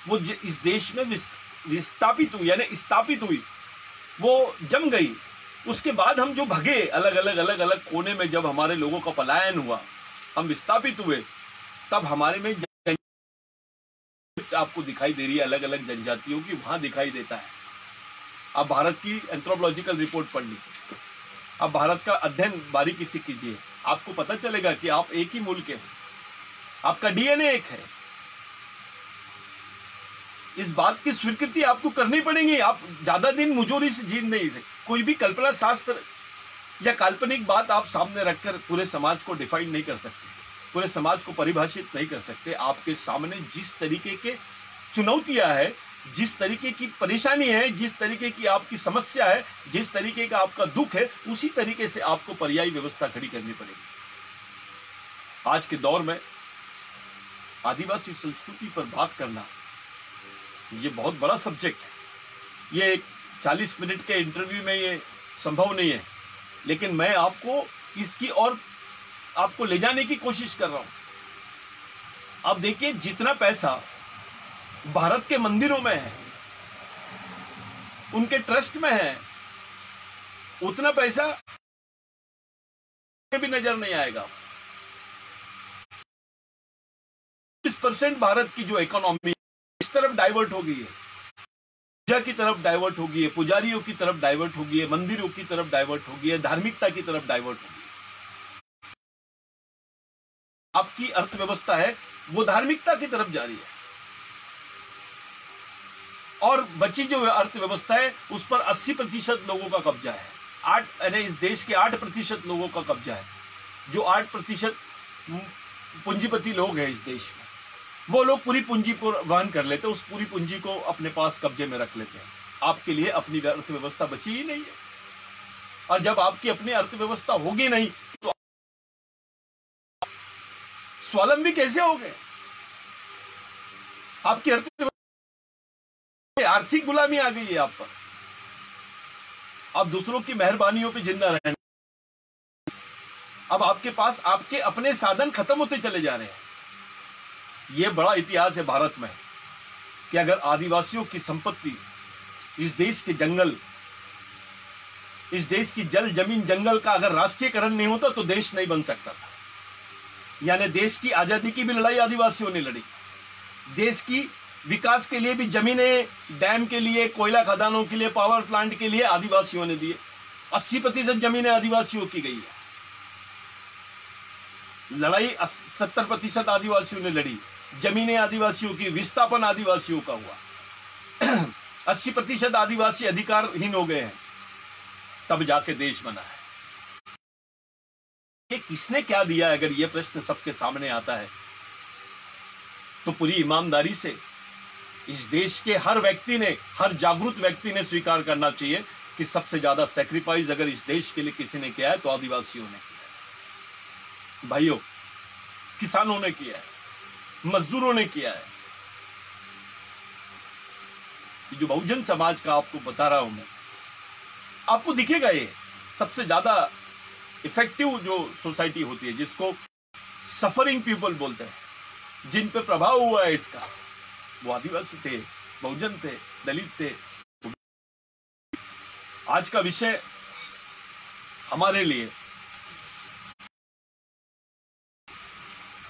वो इस देश में विस्थापित हुई, यानी स्थापित हुई, वो जम गई। उसके बाद हम जो भगे अलग अलग कोने में, जब हमारे लोगों का पलायन हुआ, हम विस्थापित हुए, तब हमारे में आपको दिखाई दे रही है अलग अलग जनजातियों की, वहां दिखाई देता है। आप भारत की एंथ्रोपोलॉजिकल रिपोर्ट पढ़ लीजिए, आप भारत का अध्ययन बारीकी से कीजिए, आपको पता चलेगा कि आप एक ही मूल के हैं, आपका डीएनए एक है। इस बात की स्वीकृति आपको करनी पड़ेगी। आप ज्यादा दिन मुजोरी से जी नहीं सकते। कोई भी कल्पना शास्त्र या काल्पनिक बात आप सामने रखकर पूरे समाज को डिफाइन नहीं कर सकते। पूरे समाज को परिभाषित नहीं कर सकते। आपके सामने जिस तरीके के चुनौतियां है, जिस तरीके की परेशानी है, जिस तरीके की आपकी समस्या है, जिस तरीके का आपका दुख है, उसी तरीके से आपको पर्यायी व्यवस्था खड़ी करनी पड़ेगी। आज के दौर में आदिवासी संस्कृति पर बात करना ये बहुत बड़ा सब्जेक्ट है। ये 40 मिनट के इंटरव्यू में ये संभव नहीं है, लेकिन मैं आपको इसकी और आपको ले जाने की कोशिश कर रहा हूं। अब देखिए, जितना पैसा भारत के मंदिरों में है, उनके ट्रस्ट में है, उतना पैसा भी नजर नहीं आएगा। 20% भारत की जो इकोनॉमी इस तरफ डाइवर्ट हो गई है, पूजा की तरफ डाइवर्ट हो गई है, पुजारियों की तरफ डाइवर्ट हो गई है, मंदिरों की तरफ डाइवर्ट हो गई है, धार्मिकता की तरफ डाइवर्ट हो गई है। आपकी अर्थव्यवस्था है वो धार्मिकता की तरफ जा रही है, और बची जो अर्थव्यवस्था है उस पर 80% लोगों का कब्जा है। 8 यानी इस देश के 8% लोगों का कब्जा है। जो 8% पूंजीपति लोग हैं इस देश में, वो लोग पूरी पूंजी को वहन कर लेते हैं, उस पूरी पूंजी को अपने पास कब्जे में रख लेते हैं। आपके लिए अपनी अर्थव्यवस्था बची ही नहीं है, और जब आपकी अपनी अर्थव्यवस्था होगी नहीं तो स्वावलंबी कैसे हो गए? आपकी अर्थव्यवस्था आर्थिक गुलामी आ गई है आप पर। आप दूसरों की मेहरबानियों पे जिंदा रहना, अब आपके पास आपके अपने साधन खत्म होते चले जा रहे हैं। यह बड़ा इतिहास है भारत में कि अगर आदिवासियों की संपत्ति, इस देश के जंगल, इस देश की जल जमीन जंगल का अगर राष्ट्रीयकरण नहीं होता तो देश नहीं बन सकता था। यानी देश की आजादी की भी लड़ाई आदिवासियों ने लड़ी, देश की विकास के लिए भी जमीनें, डैम के लिए, कोयला खदानों के लिए, पावर प्लांट के लिए आदिवासियों ने दिए। 80% जमीनें आदिवासियों की गई है। लड़ाई 70% आदिवासियों ने लड़ी, जमीनें आदिवासियों की, विस्थापन आदिवासियों का हुआ। 80% आदिवासी अधिकारहीन हो गए हैं, तब जाके देश बना है। ये किसने क्या दिया? अगर यह प्रश्न सबके सामने आता है तो पूरी ईमानदारी से इस देश के हर व्यक्ति ने, हर जागरूक व्यक्ति ने स्वीकार करना चाहिए कि सबसे ज्यादा सैक्रिफाइस अगर इस देश के लिए किसी ने किया है तो आदिवासियों ने किया है। भाइयों, किसानों ने किया है, मजदूरों ने किया है। जो बहुजन समाज का आपको बता रहा हूं मैं, आपको दिखेगा ये सबसे ज्यादा इफेक्टिव जो सोसाइटी होती है, जिसको सफरिंग पीपल बोलते हैं, जिन पे प्रभाव हुआ है इसका, वो आदिवासी थे, बहुजन थे, दलित थे। आज का विषय हमारे लिए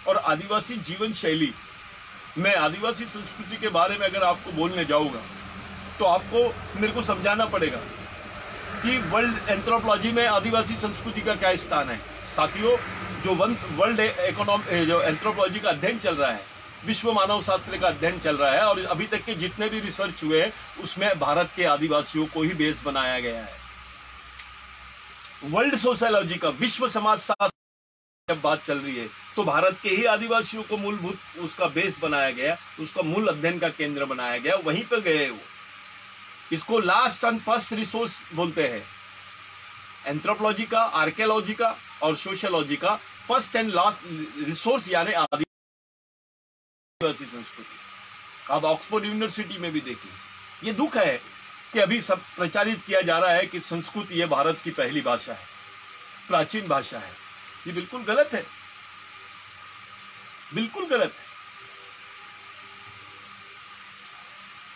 और आदिवासी जीवन शैली, मैं आदिवासी संस्कृति के बारे में अगर आपको बोलने जाऊंगा तो आपको मेरे को समझाना पड़ेगा कि वर्ल्ड एंथ्रोपोलॉजी में आदिवासी संस्कृति का क्या स्थान है। साथियों, जो वर्ल्ड जो एंथ्रोपोलॉजी का अध्ययन चल रहा है, विश्व मानव शास्त्र का अध्ययन चल रहा है, और अभी तक के जितने भी रिसर्च हुए हैं उसमें भारत के आदिवासियों को ही बेस बनाया गया है। वर्ल्ड सोशियोलॉजी का, विश्व समाज शास्त्र जब बात चल रही है तो भारत के ही आदिवासियों को मूलभूत उसका बेस बनाया गया, उसका मूल अध्ययन का केंद्र बनाया गया, वहीं पर गए वो। इसको लास्ट एंड फर्स्ट रिसोर्स बोलते हैं। एंथ्रोपोलॉजी का, आर्कियोलॉजी का और सोशियोलॉजी का फर्स्ट एंड लास्ट रिसोर्स यानी आदिवासी संस्कृति। अब ऑक्सफोर्ड यूनिवर्सिटी में भी देखिए, ये दुख है कि अभी सब प्रचारित किया जा रहा है कि संस्कृत ये भारत की पहली भाषा है, प्राचीन भाषा है। ये बिल्कुल गलत है, बिल्कुल गलत है।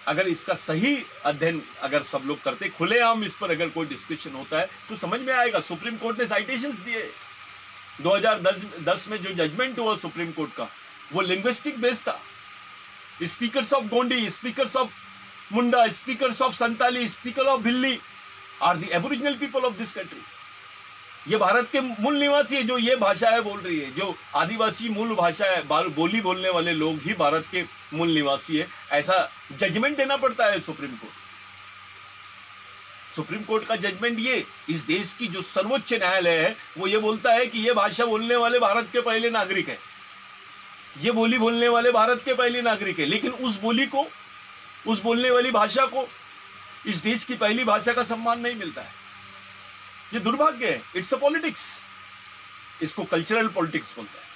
अगर इसका सही अध्ययन अगर सब लोग करते, खुलेआम इस पर अगर कोई डिस्कशन होता है तो समझ में आएगा। सुप्रीम कोर्ट ने साइटेशंस दिए। 2010 में जो जजमेंट हुआ सुप्रीम कोर्ट का, वो लिंग्विस्टिक बेस्ड था। Speakers of Gondi, speakers of Munda, speakers of Santali, speaker of Bhili are the aboriginal people of this country. ये भारत के मूल निवासी है जो ये भाषा है बोल रही है, जो आदिवासी मूल भाषा है, बोली बोलने वाले लोग ही भारत के मूल निवासी है। ऐसा जजमेंट देना पड़ता है सुप्रीम कोर्ट। सुप्रीम कोर्ट का जजमेंट ये, इस देश की जो सर्वोच्च न्यायालय है वो ये बोलता है कि ये भाषा बोलने वाले भारत के पहले नागरिक है। ये बोली बोलने वाले भारत के पहले नागरिक है, लेकिन उस बोली को, उस बोलने वाली भाषा को इस देश की पहली भाषा का सम्मान नहीं मिलता है। ये दुर्भाग्य है। It's a politics. इसको कल्चरल पॉलिटिक्स बोलते हैं,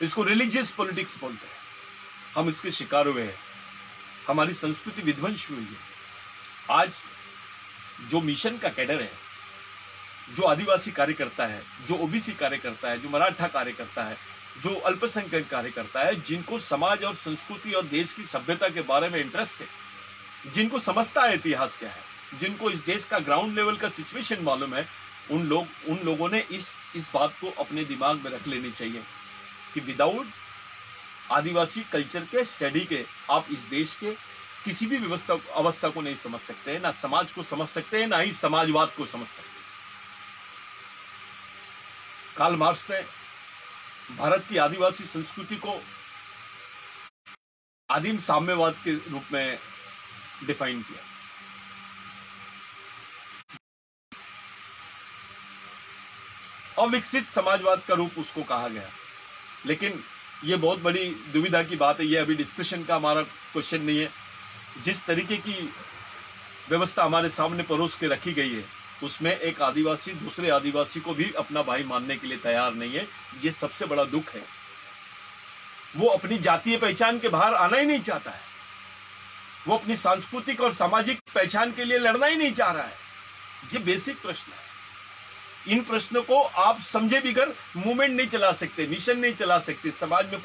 इसको रिलीजियस पॉलिटिक्स बोलते हैं। हम इसके शिकार हुए हैं। हमारी संस्कृति विध्वंस हुई है। आज जो मिशन का कैडर है, जो आदिवासी कार्यकर्ता है, जो ओबीसी कार्यकर्ता है, जो मराठा कार्यकर्ता है, जो अल्पसंख्यक कार्यकर्ता है, जिनको समाज और संस्कृति और देश की सभ्यता के बारे में इंटरेस्ट है, जिनको समझता है इतिहास क्या है, जिनको इस देश का ग्राउंड लेवल का सिचुएशन मालूम है, उन लोगों ने इस बात को अपने दिमाग में रख लेनी चाहिए कि विदाउट आदिवासी कल्चर के स्टडी के आप इस देश के किसी भी अवस्था को नहीं समझ सकते हैं, ना समाज को समझ सकते हैं, ना ही समाजवाद को समझ सकते हैं। कार्ल मार्क्स ने भारत की आदिवासी संस्कृति को आदिम साम्यवाद के रूप में डिफाइन किया। अविकसित समाजवाद का रूप उसको कहा गया। लेकिन यह बहुत बड़ी दुविधा की बात है। यह अभी डिस्कशन का हमारा क्वेश्चन नहीं है। जिस तरीके की व्यवस्था हमारे सामने परोस के रखी गई है, उसमें एक आदिवासी दूसरे आदिवासी को भी अपना भाई मानने के लिए तैयार नहीं है। ये सबसे बड़ा दुख है। वो अपनी जातीय पहचान के बाहर आना ही नहीं चाहता है। वो अपनी सांस्कृतिक और सामाजिक पहचान के लिए लड़ना ही नहीं चाह रहा है। ये बेसिक प्रश्न है। इन प्रश्नों को आप समझे बिगर मूवमेंट नहीं चला सकते, मिशन नहीं चला सकते, समाज में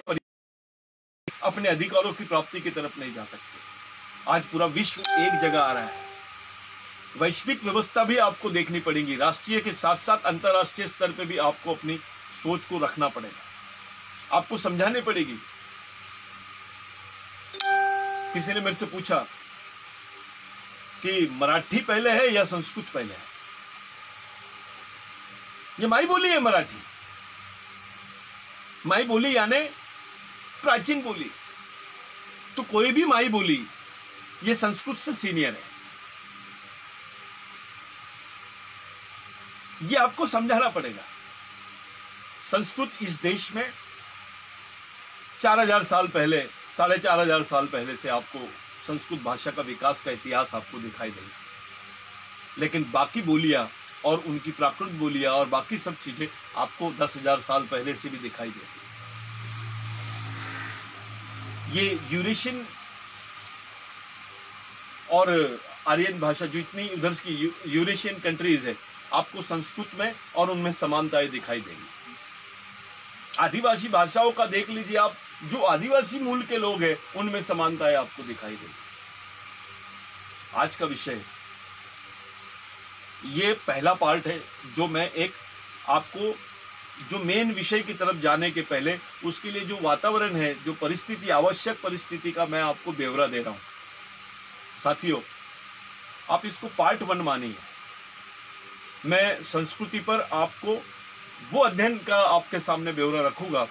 अपने अधिकारों की प्राप्ति की तरफ नहीं जा सकते। आज पूरा विश्व एक जगह आ रहा है। वैश्विक व्यवस्था भी आपको देखनी पड़ेगी। राष्ट्रीय के साथ साथ अंतर्राष्ट्रीय स्तर पे भी आपको अपनी सोच को रखना पड़ेगा, आपको समझाने पड़ेगी। किसी ने मेरे से पूछा कि मराठी पहले है या संस्कृत पहले है। ये माई बोली है मराठी। माई बोली यानी प्राचीन बोली। तो कोई भी माई बोली ये संस्कृत से सीनियर है। ये आपको समझाना पड़ेगा। संस्कृत इस देश में 4000 साल पहले, 4500 साल पहले से आपको संस्कृत भाषा का विकास का इतिहास आपको दिखाई देगा। लेकिन बाकी बोलियां और उनकी प्राकृत बोलियां और बाकी सब चीजें आपको 10,000 साल पहले से भी दिखाई देती है। ये यूरेशियन और आर्यन भाषा, जो इतनी उधर की यूरेशियन कंट्रीज है, आपको संस्कृत में और उनमें समानताएं दिखाई देंगी। आदिवासी भाषाओं का देख लीजिए आप, जो आदिवासी मूल के लोग हैं उनमें समानताएं आपको दिखाई देंगी। आज का विषय ये पहला पार्ट है, जो मैं एक आपको जो मेन विषय की तरफ जाने के पहले उसके लिए जो वातावरण है, जो परिस्थिति, आवश्यक परिस्थिति का मैं आपको ब्यौरा दे रहा हूं। साथियों, आप इसको पार्ट 1 मानिए। मैं संस्कृति पर आपको वो अध्ययन का आपके सामने ब्यौरा रखूंगा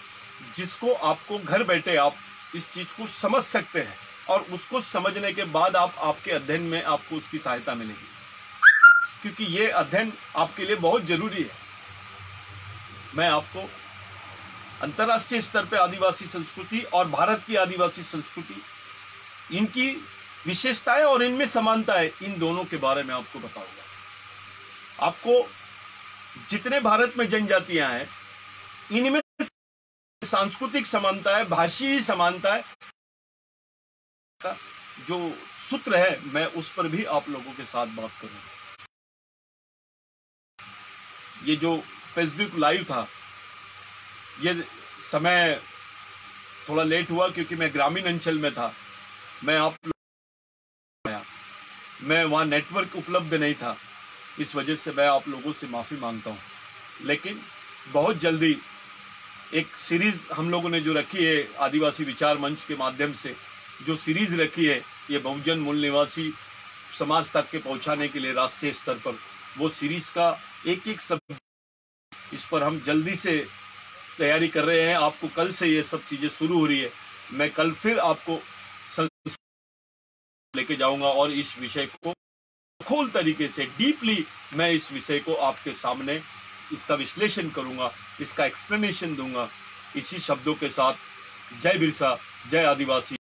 जिसको आपको घर बैठे आप इस चीज को समझ सकते हैं, और उसको समझने के बाद आपके अध्ययन में आपको उसकी सहायता मिलेगी, क्योंकि ये अध्ययन आपके लिए बहुत जरूरी है। मैं आपको अंतर्राष्ट्रीय स्तर पे आदिवासी संस्कृति और भारत की आदिवासी संस्कृति, इनकी विशेषताएं और इनमें समानताएं, इन दोनों के बारे में आपको बताऊंगा। आपको जितने भारत में जनजातियां हैं, इनमें सांस्कृतिक समानताएं, भाषीय समानताएं का जो सूत्र है, मैं उस पर भी आप लोगों के साथ बात करूंगा। ये जो फेसबुक लाइव था, ये समय थोड़ा लेट हुआ क्योंकि मैं ग्रामीण अंचल में था। मैं वहां नेटवर्क उपलब्ध नहीं था, इस वजह से मैं आप लोगों से माफी मांगता हूं। लेकिन बहुत जल्दी एक सीरीज हम लोगों ने जो रखी है, आदिवासी विचार मंच के माध्यम से जो सीरीज रखी है, ये बहुजन मूल निवासी समाज तक के पहुंचाने के लिए राष्ट्रीय स्तर पर, वो सीरीज का एक सब, इस पर हम जल्दी से तैयारी कर रहे हैं। आपको कल से ये सब चीजें शुरू हो रही है। मैं कल फिर आपको लेके जाऊंगा और इस विषय को खोल तरीके से, डीपली मैं इस विषय को आपके सामने इसका विश्लेषण करूंगा, इसका एक्सप्लेनेशन दूंगा, इसी शब्दों के साथ जय बिरसा, जय आदिवासी।